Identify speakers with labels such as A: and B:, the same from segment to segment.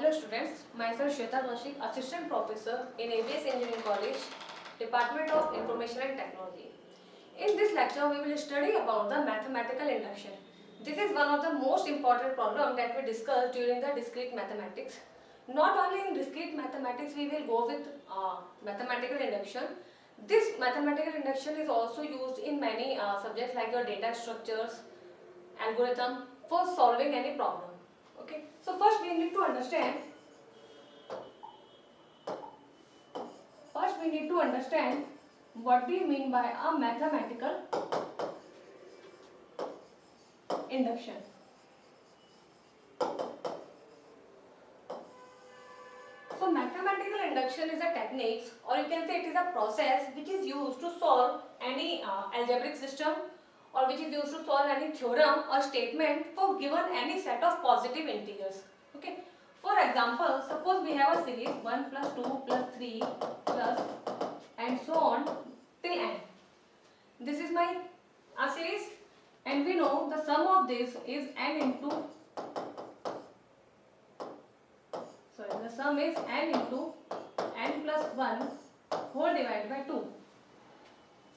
A: Hello students, myself Shweta Kaushik, Assistant Professor in ABS Engineering College, Department of Information and Technology. In this lecture, we will study about the mathematical induction. This is one of the most important problems that we discuss during the discrete mathematics. Not only in discrete mathematics, we will go with mathematical induction. This mathematical induction is also used in many subjects like your data structures, algorithm for solving any problem. Okay, so first we need to understand what do you mean by a mathematical induction. So mathematical induction is a technique, or you can say it is a process which is used to solve any algebraic system, or which is used to solve any theorem or statement for given any set of positive integers. Okay. For example, suppose we have a series 1 plus 2 plus 3 plus and so on till n. This is my series, and we know the sum of this is n into, the sum is n into n plus 1 whole divided by 2.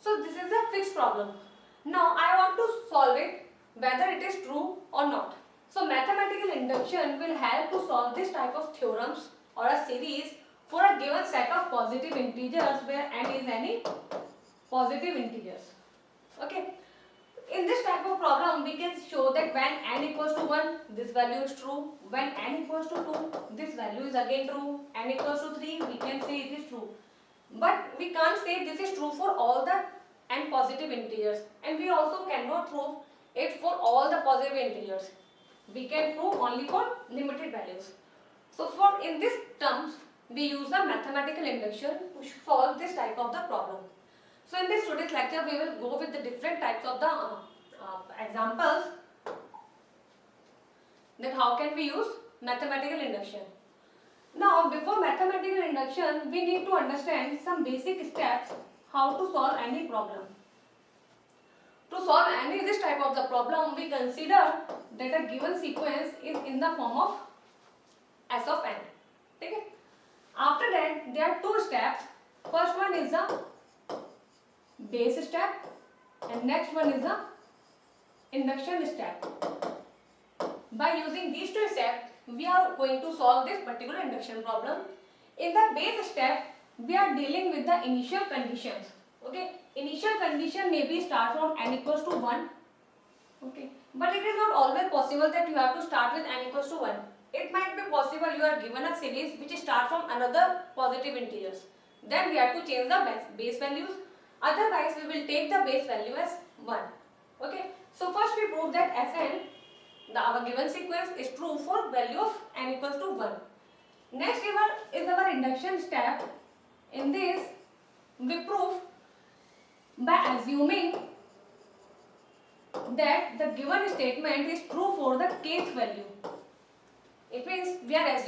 A: So this is a fixed problem. Now I want to solve it whether it is true or not. So mathematical induction will help to solve this type of theorems or a series for a given set of positive integers where n is any positive integers. Okay. In this type of problem, we can show that when n equals to 1, this value is true. When n equals to 2, this value is again true. N equals to 3, we can say it is true. But we can't say this is true for all the n positive integers, and we also cannot prove it for all the positive integers. We can prove only for limited values. So for in this terms, we use the mathematical induction to solve this type of the problem. So in this today's lecture, we will go with the different types of the examples, that how can we use mathematical induction. Now before mathematical induction, we need to understand some basic steps how to solve any problem. To solve any this type of the problem, we consider that a given sequence is in the form of S of n. Okay? After that, there are two steps. First one is the base step, and next one is the induction step. By using these two steps, we are going to solve this particular induction problem. In the base step, we are dealing with the initial conditions. Okay, initial condition may be start from n equals to 1. Okay, but it is not always possible that you have to start with n equals to 1. It might be possible you are given a series which starts from another positive integers. Then we have to change the base values. Otherwise, we will take the base value as 1. Okay, so first we prove that Fn, our given sequence, is true for value of n equals to 1. Next is our induction step. In this, we prove by assuming that the given statement is true for the kth value. It means we are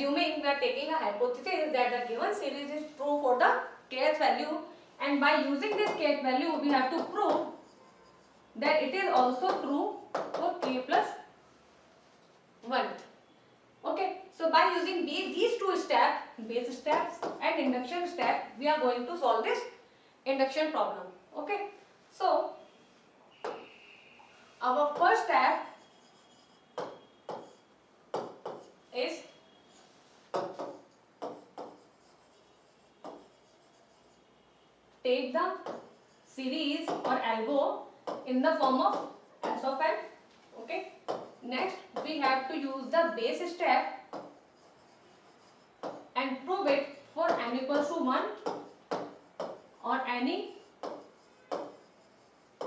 A: taking a hypothesis that the given series is true for the kth value, and by using this kth value, we have to prove that it is also true for k plus 1. Okay, so by using these two steps, base steps and induction step, we are going to solve this induction problem. Okay, so our first step is take the series or algo in the form of S of n. Okay, next we have to use the base step and prove it for n equals to 1 or any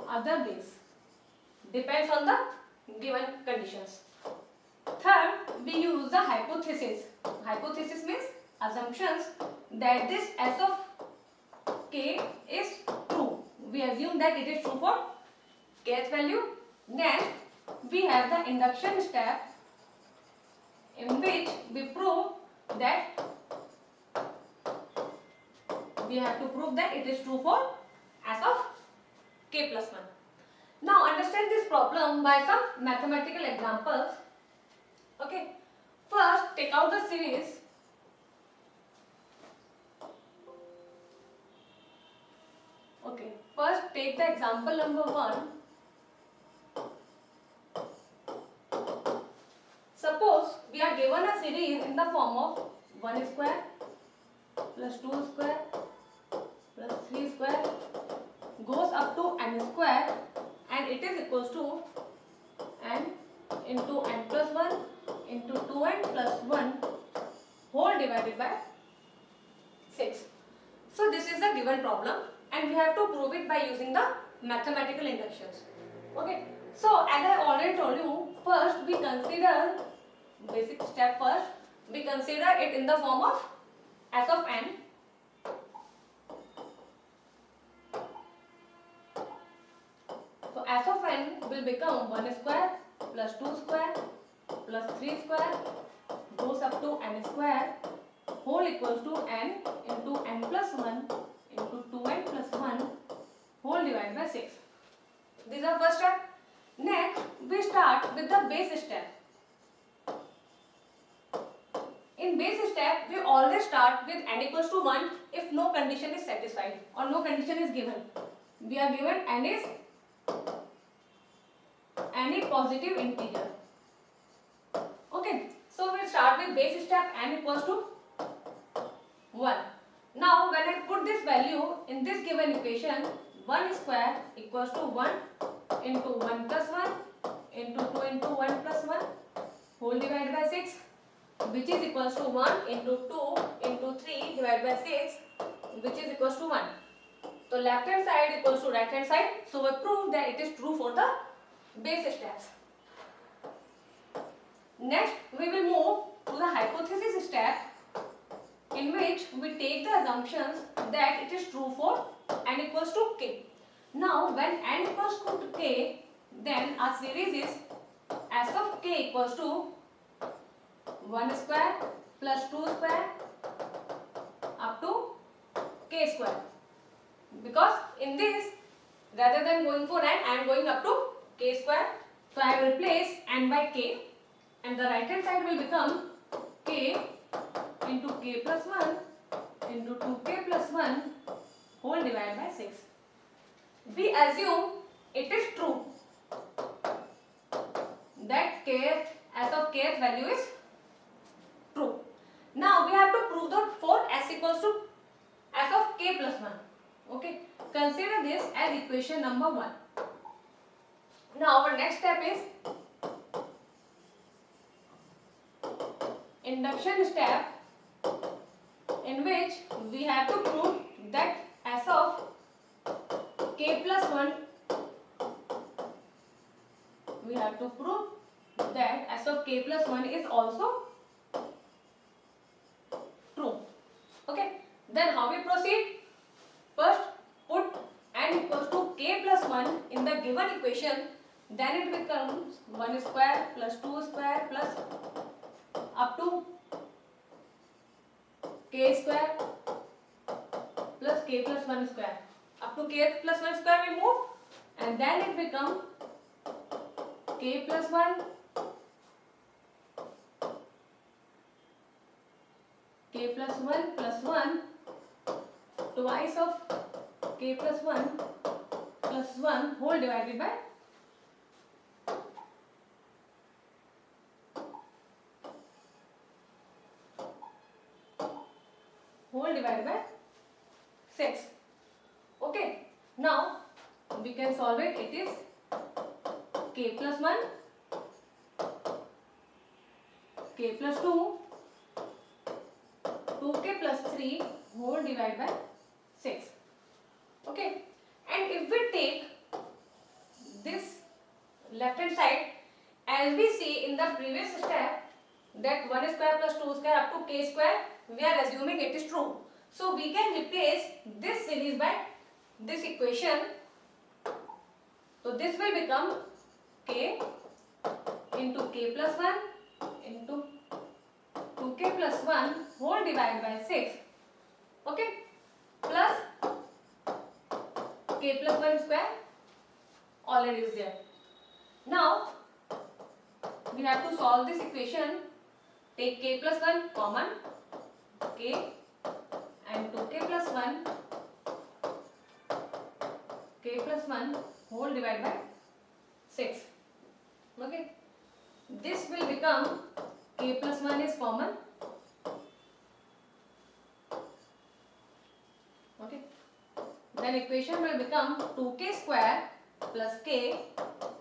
A: other base, depends on the given conditions. Third, we use the hypothesis. Hypothesis means assumptions that this S of k is true. We assume that it is true for kth value. Next, we have the induction step, in which we prove that it is true for S of k plus 1. Now understand this problem by some mathematical examples. Okay, first take out the series take the example number 1. Suppose we are given a series in the form of 1 square plus 2 square plus 3 square goes up to n square, and it is equals to n into n plus 1 into 2n plus 1 whole divided by 6. So this is the given problem and we have to prove it by using the mathematical inductions. Okay. So as I already told you, first we consider basic step first. We consider it in the form of s of n. So s of n will become 1 square plus 2 square plus 3 square goes up to n square whole equals to n into n plus 1 into 2n plus 1 whole divided by 6. This is our first step. Next, we start with the base step. In base step, we always start with n equals to 1 if no condition is satisfied or no condition is given. We are given n is any positive integer. Okay, so we start with base step n equals to 1. Now when I put this value in this given equation, 1 square equals to 1 into 1 plus 1 into 2 into 1 plus 1 whole divided by 6, which is equals to 1 into 2 into 3 divided by 6, which is equals to 1. So left hand side equals to right hand side. So we prove that it is true for the base steps. Next we will move to the hypothesis step, in which we take the assumptions that it is true for n equals to k. Now when n equals to k, then our series is s of k equals to 1 square plus 2 square up to k square. Because in this, rather than going for n, I am going up to k square. So I will replace n by k, and the right hand side will become k into k plus 1 into 2k plus 1 whole divided by 6. We assume it is true that k s of kth value is true. Now we have to prove that for s equals to s of k plus 1. Okay, consider this as equation number 1. Now our next step is induction step, in which we have to prove that s of k plus 1, we have to prove that s of k plus 1 is also true. Okay, then how we proceed? First put n equals to k plus 1 in the given equation, then it becomes 1 square plus 2 square plus up to k square plus k plus 1 square. Up to k plus 1 square we move, and then it becomes k plus 1 k plus 1 plus 1 twice of k plus 1 plus 1 whole divided by whole divided by 6. Okay, now we can solve it. It is k plus 1 k plus 2 2k plus 3 whole divided by 6. Okay, and if we take this left hand side, as we see in the previous step that 1 square plus 2 square up to k square, we are assuming it is true. So we can replace this series by this equation. So this will become k into k plus 1 into 2k plus 1 whole divided by 6. Okay, plus k plus 1 square already is there. Now we have to solve this equation. Take k plus 1 common, k and 2k plus 1 k plus 1 whole divided by 6. Okay, this will become k plus 1 is common. Okay, then equation will become 2k square plus k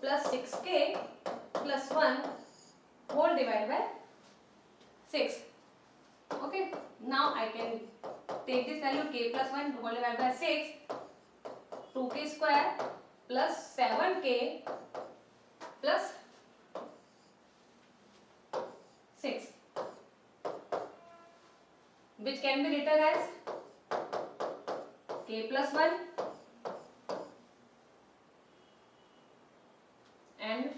A: plus 6k plus 1 whole divided by 6. Okay, now I can take this value k plus 1 whole divided by 6, 2k square plus 7k plus 6, which can be written as k plus 1 and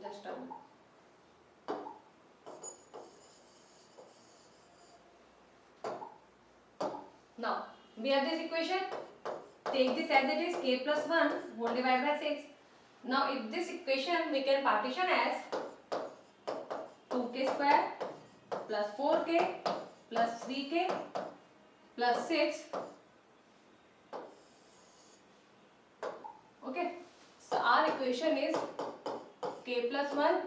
A: just a moment. Now we have this equation. Take this as it is, k plus 1 whole divided by 6. Now if this equation we can partition as 2k square plus 4k plus 3k plus 6. Okay, so our equation is k plus 1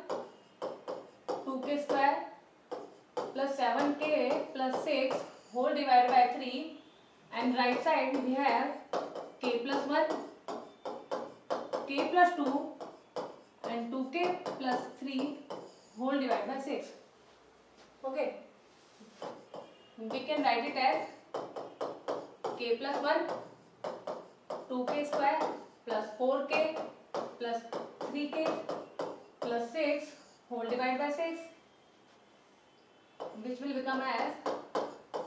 A: 2k square plus 7k plus 6 whole divided by 3, and right side we have k plus 1 k plus 2 and 2k plus 3 whole divided by 6. Okay, we can write it as k plus 1 2k square plus 4k plus 3k plus 6 whole divided by 6, which will become as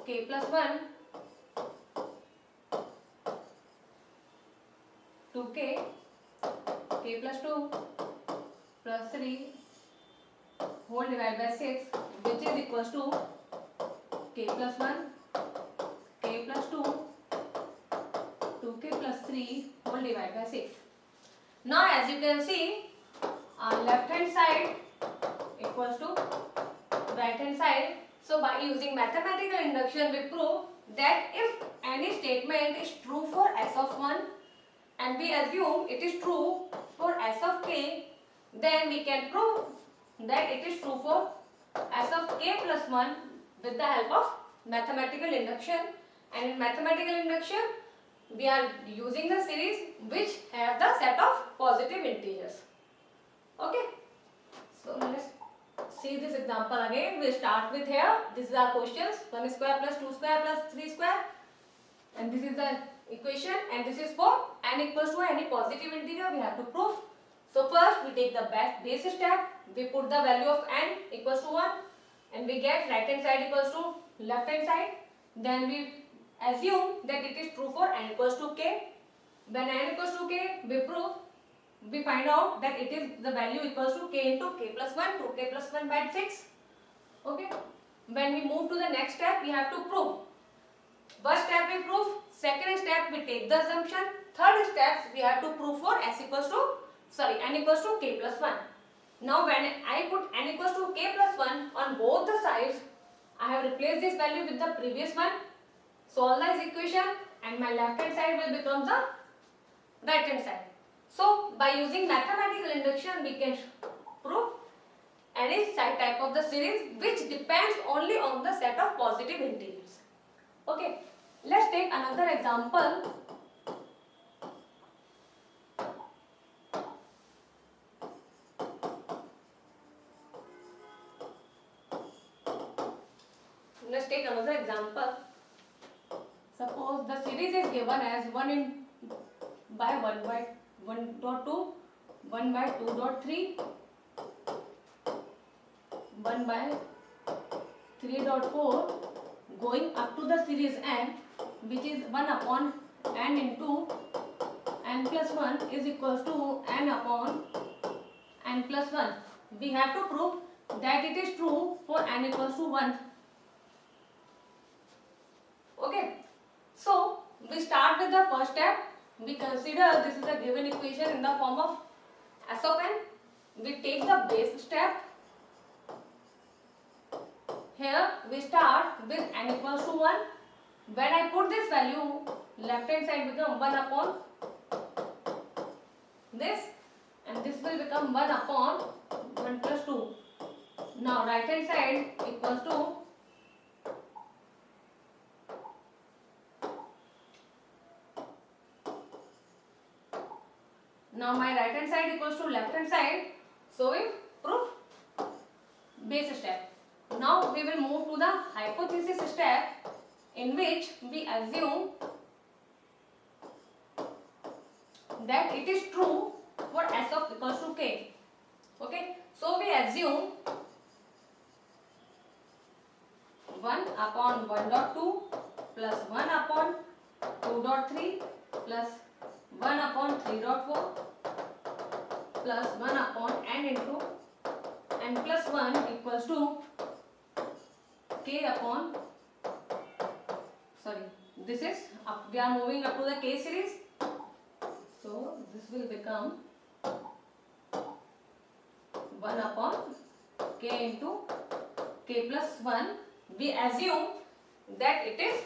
A: k plus 1 2k k plus 2 plus 3 whole divided by 6, which is equals to k plus 1 k plus 2 2k plus 3 whole divided by 6. Now as you can see, our left hand side equals to right hand side. So by using mathematical induction we prove that if any statement is true for s of 1 and we assume it is true for s of k, then we can prove that it is true for s of k plus 1 with the help of mathematical induction. And in mathematical induction we are using the series which have the set of positive integers. Okay, so let's see this example again. We start with here. This is our questions: 1 square plus 2 square plus 3 square, and this is the equation, and this is for n equals to any positive integer we have to prove. So first we take the base step. We put the value of n equals to 1 and we get right hand side equals to left hand side. Then we assume that it is true for n equals to k. When n equals to k, we prove, we find out that it is the value equals to k into k plus 1, 2k plus 1 by 6. Okay. When we move to the next step, we have to prove. First step we prove, second step we take the assumption, third step we have to prove for n equals to k plus 1. Now when I put n equals to k plus 1 on both the sides, I have replaced this value with the previous one, solve this equation, and my left hand side will become the right hand side. So by using mathematical induction we can prove any type of the series which depends only on the set of positive integers. Okay, let's take another example. Let's take another example. Suppose the series is given as 1 in by 1 by 1.2, 1 by 2.3, 1 by 3.4, going up to the series n, which is 1 upon n into n plus 1 is equals to n upon n plus 1. We have to prove that it is true for n equals to 1. Okay, so we start with the first step. We consider this is a given equation in the form of s of n. We take the base step. Here we start with n equals to 1. When I put this value left hand side become 1 upon this, and this will become 1 upon 1 plus 2. Now right hand side equals to now my right hand side equals to left hand side, so we prove base step. Now we will move to the hypothesis step, in which we assume that it is true for S of equals to K. Okay, so we assume 1 upon 1 dot 2 plus 1 upon 2 dot 3 plus 1 upon 3 dot 4 plus 1 upon n into n plus 1 equals to K upon, sorry, this is up, we are moving up to the K series, so this will become 1 upon K into K plus 1. We assume that it is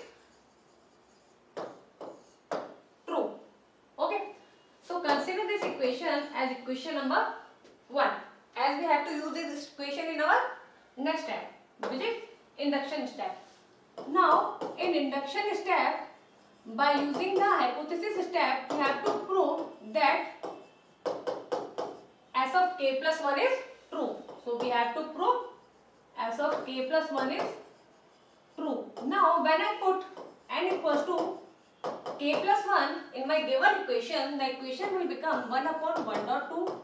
A: true. Okay, so consider this equation as equation number 1, as we have to use this equation in our next step, which is induction step. Now in induction step, by using the hypothesis step, we have to prove that S of K plus 1 is true. So we have to prove S of K plus 1 is true. Now when I put n equals to K plus 1 in my given equation, the equation will become 1 upon 1 dot 2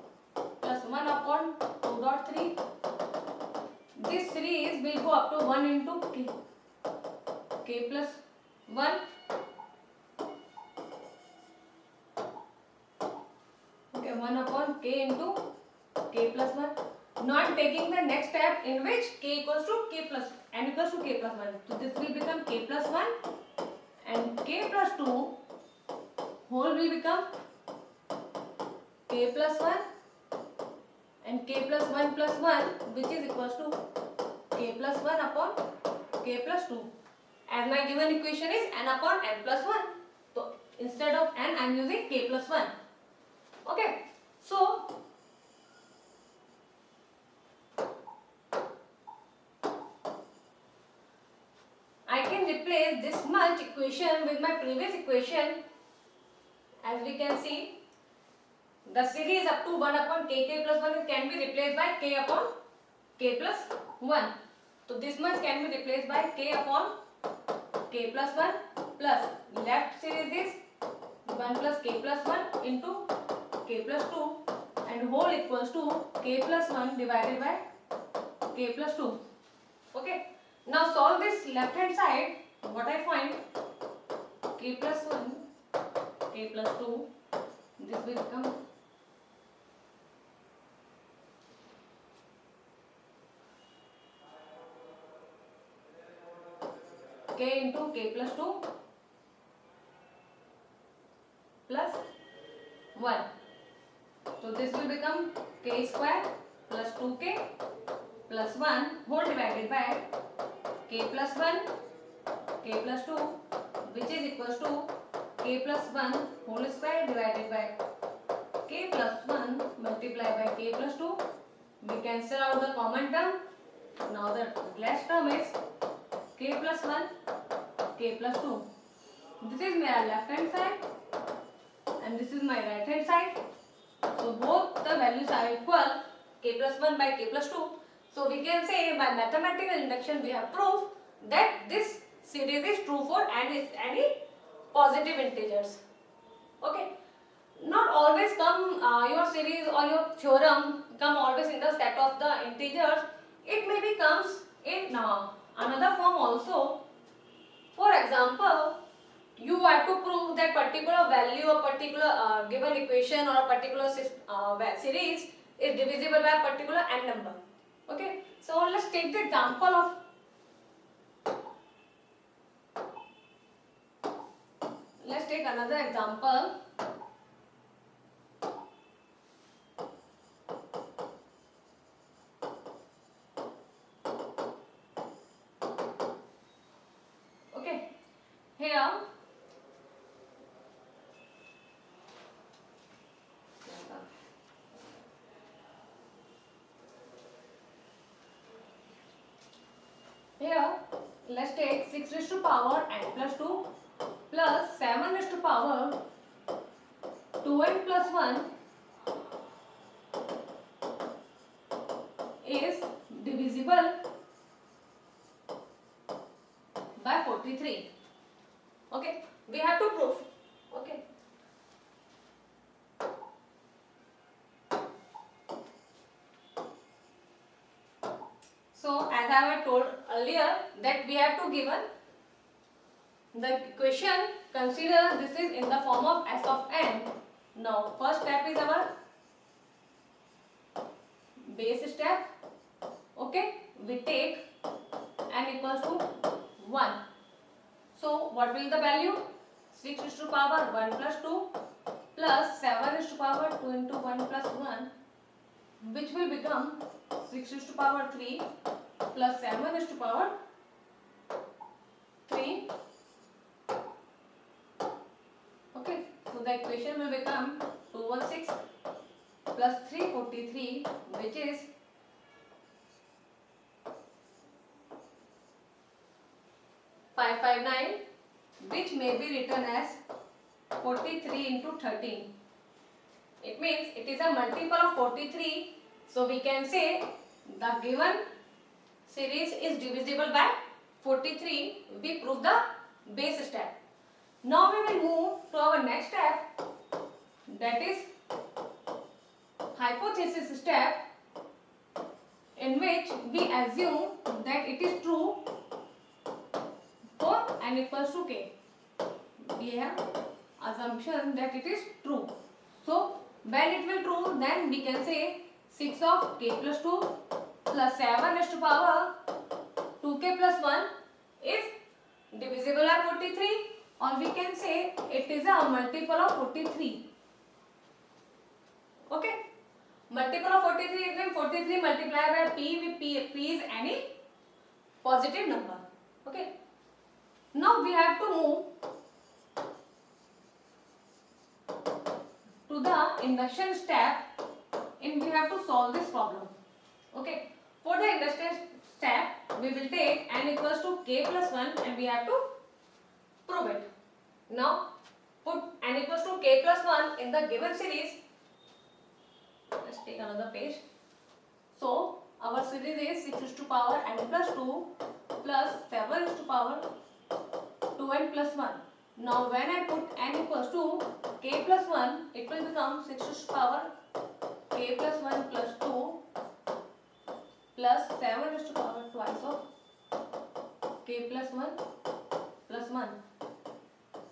A: plus 1 upon 2 dot 3. This series will go up to 1 into K plus 1. Okay, 1 upon K into K plus 1. Now I am taking the next step, in which K equals to K plus n equals to K plus 1. So this will become K plus 1 and K plus 2 whole will become K plus 1 and K plus 1 plus 1, which is equals to K plus 1 upon K plus 2. As my given equation is n upon n plus 1. So instead of n, I am using K plus 1. Okay, so I can replace this much equation with my previous equation. As we can see, the series up to 1 upon K plus 1 can be replaced by K upon K plus 1. So this much can be replaced by K upon K plus 1 plus left series is 1 plus K plus 1 into K plus 2 and whole equals to K plus 1 divided by K plus 2. Okay. Now solve this left hand side. What I find, K plus 1, K plus 2, this will become K into K plus 2 plus 1. So this will become K square plus 2K plus 1 whole divided by K plus 1, K plus 2, which is equals to K plus 1 whole square divided by K plus 1 multiplied by K plus 2. We cancel out the common term. Now the last term is K plus 1, K plus 2. This is my left hand side and this is my right hand side. So both the values are equal, K plus 1 by K plus 2. So we can say by mathematical induction we have proved that this series is true for any positive integers. Okay. Not always come your series or your theorem come always in the set of the integers. It maybe comes in another form also. For example, you have to prove that particular value or particular given equation or a particular series is divisible by a particular n number. Okay, so let's take the example of another example. Okay, here Here, let's take 6 raised to power n plus 2 plus 7 raised to power 2n plus 1 is divisible by 43. Okay, we have to prove. Okay. So as I have told earlier that we have to given the equation, consider this is in the form of s of n. Now first step is our base step. Okay, we take n equals to 1. So what will the value? 6 raised to power 1 plus 2 plus 7 raised to power 2 into 1 plus 1, which will become 6 raised to power 3 plus 7 raised to power 3. Okay, so the equation will become 216 plus 343, which is 559, which may be written as 43 into 13. It means it is a multiple of 43. So we can say the given series is divisible by 43. We prove the base step. Now we will move to our next step, that is hypothesis step, in which we assume that it is true for n equals to k. We have assumption that it is true. So when it will true, then we can say 6 of k plus 2 plus 7 raised to power 2k plus 1 is divisible by 43, or we can say it is a multiple of 43. Okay, multiple of 43 is when 43 multiplied by p, with p is any positive number. Okay, now we have to move to the induction step, and we have to solve this problem. Okay, for the induction step, we will take n equals to k plus 1 and we have to prove it. Now put n equals to k plus 1 in the given series. Let's take another page. So our series is 6 raised to power n plus 2 plus 7 raised to power 2n plus 1. Now when I put n equals to k plus 1, it will become 6 raised to power k plus 1 plus 2 plus 7 raised to power twice of k plus 1 plus 1.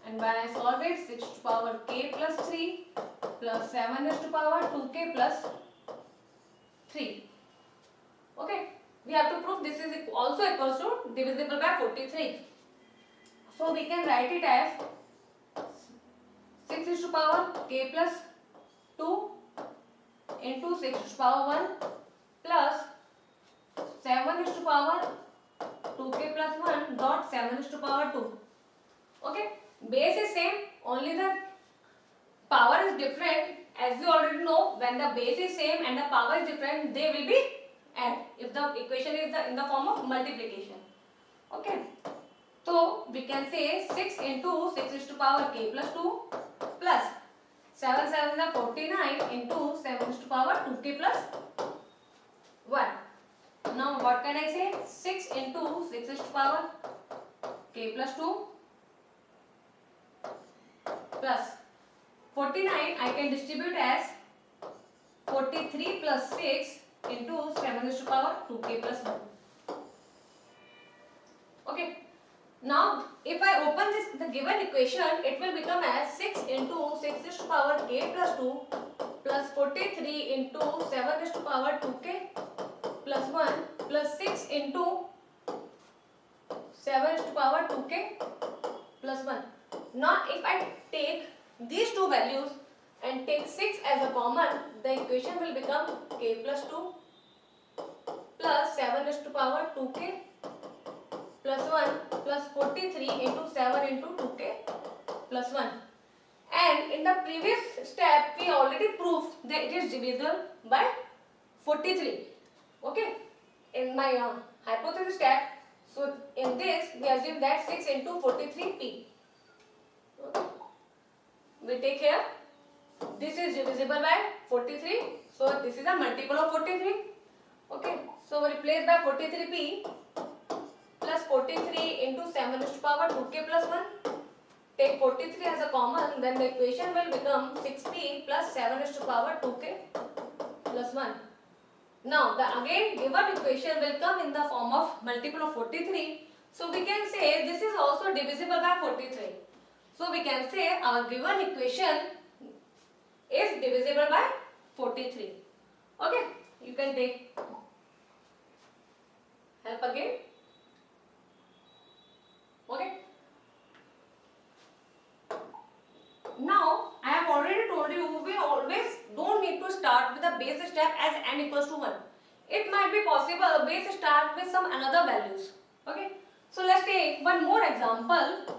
A: And when I solve it, 6 to power k plus 3 plus 7 raised to power 2k plus 3. Okay, we have to prove this is also equals to divisible by 43. So we can write it as 6 raised to power k plus 2 into 6 raised to power 1 plus 7 raised to power 2k plus 1 dot 7 raised to power 2. Okay, base is same, only the power is different. As you already know, when the base is same and the power is different, they will be added if the equation is in the form of multiplication. Okay, so we can say 6 into 6 raised to power k plus 2 plus 7 7 is 49 into 7 raised to power 2k plus 1. Now what can I say? 6 into 6 raised to power k plus 2 plus 49 I can distribute as 43 plus 6 into 7 raised to power 2k plus 1. Okay. Now if I open this the given equation, it will become as 6 into 6 raised to power k plus 2 plus 43 into 7 raised to power 2k plus 1 plus 6 into 7 raised to power 2k plus 1. Now if I take these two values and take 6 as a common, the equation will become k plus 2 plus 7 raised to power 2k plus 1 plus 43 into 7 into 2k plus 1. And in the previous step, we already proved that it is divisible by 43. Okay. In my hypothesis step, So in this we assume that 6 into 43p. Okay. We take here, this is divisible by 43, so this is a multiple of 43. Okay, so we replace by 43p plus 43 into 7 raised to power 2k plus 1. Take 43 as a common, then the equation will become 6p plus 7 raised to power 2k plus 1. Now the again given equation will come in the form of multiple of 43. So we can say this is also divisible by 43. So we can say our given equation is divisible by 43. Okay, you can take help again. Okay. Now I have already told you we always don't need to start with the base step as n equals to 1. It might be possible base start with some another values. Okay. So let's take one more example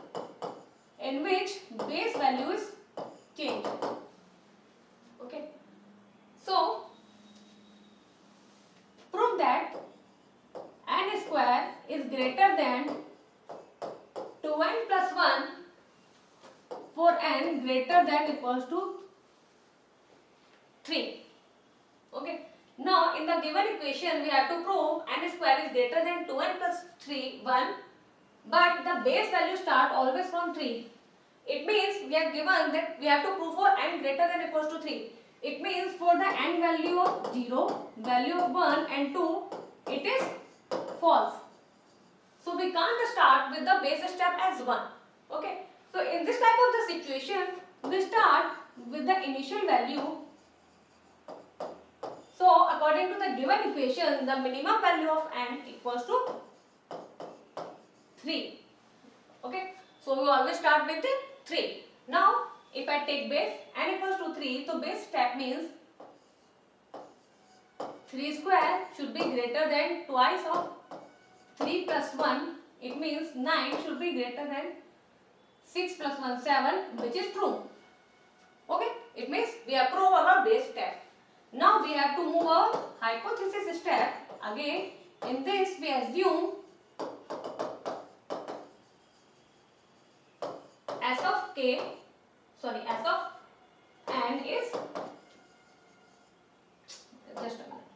A: in which base value is changed. Okay. So prove that n square is greater than 2n plus 1 for n greater than equals to 3. Okay. Now in the given equation we have to prove n square is greater than 2n plus 3 1, but the base value start always from 3. It means we have given that we have to prove for n greater than equals to 3. It means for the n value of 0, value of 1 and 2, it is false. So we can't start with the base step as 1. Okay. So in this type of the situation, we start with the initial value. So according to the given equation, the minimum value of n equals to 3. Okay. So we always start with the 3. Now if I take base n equals to 3, so base step means 3 square should be greater than twice of 3 plus 1. It means 9 should be greater than 6 plus 1 7, which is true. Okay, it means we have proved our base step. Now we have to move our hypothesis step. Again, in this we assume s of n is, just a minute.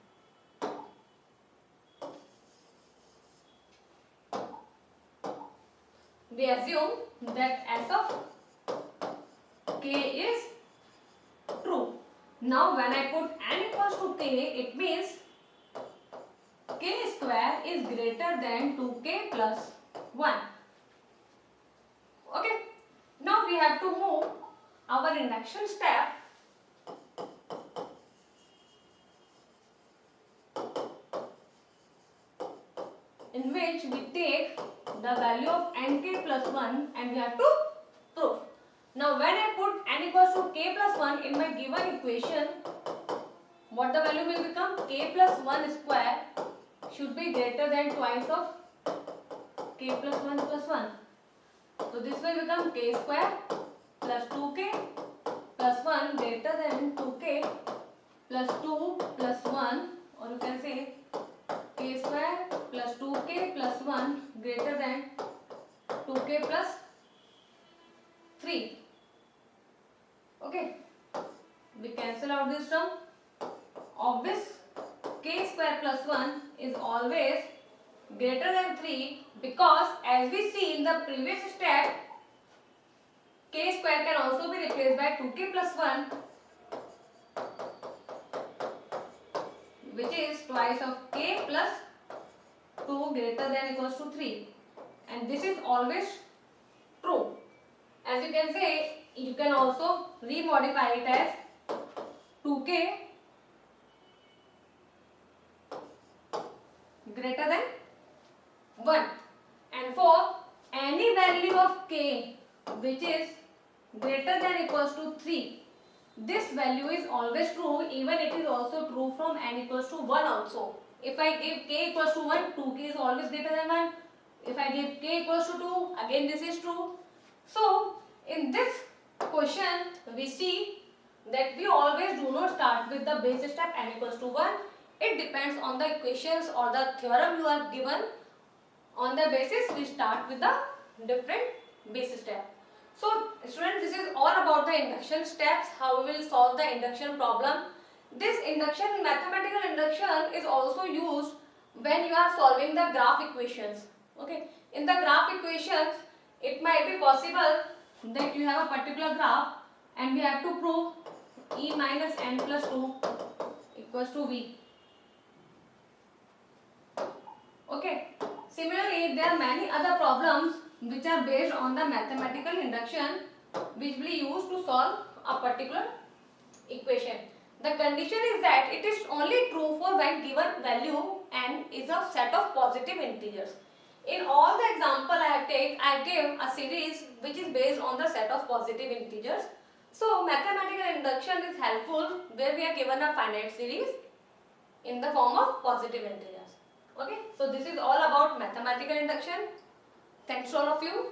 A: We assume that s of k is true. Now when I put n equals to k, it means k square is greater than 2k plus 1. Okay. Now we have to move our induction step. In which we take the value of nk plus 1 and we have to prove. Now when I put n equals to k plus 1 in my given equation, what the value will become? K plus 1 square should be greater than twice of k plus 1 plus 1. So this will become k square plus 2k plus 1 greater than 2k plus 2 plus 1, or you can say k square plus 2k plus 1 greater than 2k plus 3. Okay, we cancel out this term. Obvious, k square plus 1 is always greater than 3, because as we see in the previous step, k square can also be replaced by 2k plus 1, which is twice of k plus 2 greater than equals to 3, and this is always true. As you can say, you can also remodify it as 2k greater than 1, and for any value of k which is greater than equals to 3, this value is always true. Even it is also true from n equals to 1 also. If I give k equals to 1, 2k is always greater than 1. If I give k equals to 2, again this is true. So in this question we see that we always do not start with the base step n equals to 1. It depends on the equations or the theorem you are given. On the basis, we start with the different base step. So students, this is all about the induction steps, how we will solve the induction problem. This induction, mathematical induction is also used when you are solving the graph equations. Okay, in the graph equations, it might be possible that you have a particular graph and we have to prove e minus n plus 2 equals to v. Okay. Similarly, there are many other problems which are based on the mathematical induction which will be used to solve a particular equation. The condition is that it is only true for when given value n is a set of positive integers. In all the example I gave a series which is based on the set of positive integers. So mathematical induction is helpful where we are given a finite series in the form of positive integers. Okay, so this is all about mathematical induction. Thanks all of you.